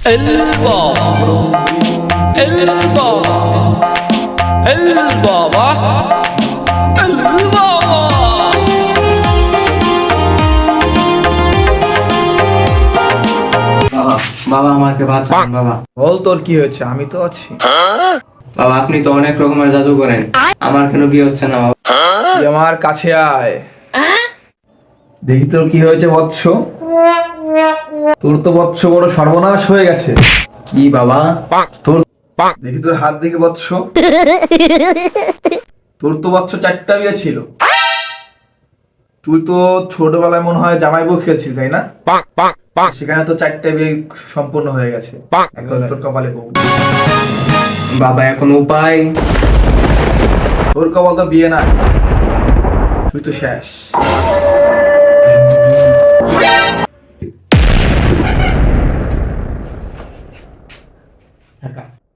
البابا البابا البابا البابا বাবা বাবা আমাকে বাঁচান বাবা। বল তোর কি হয়েছে, আমি তো আছি। বাবা আপনি তো অনেক রকমের জাদু করেন, আমার কেন বিয়ে হচ্ছে না বাবা? তুই আমার কাছে আয়, দেখি তোর কি হয়েছে বৎস। তোর তো বৎস বড় সর্বনাশ হয়ে গেছে। কি বাবা? তোর দেখি তোর হাত দেখে বৎস, তোর তো বৎস 4টা বিয়ে ছিল। তুই তো ছোটবেলায় মনে হয় জামাই বউ খেলছিস তাই না? সেখানে তো 4টা বিয়ে সম্পূর্ণ হয়ে গেছে। এখন তোর কপালে বউ। বাবা এখন উপায়? তোর কপাল তো বিয়ে না, তুই তো শেষ।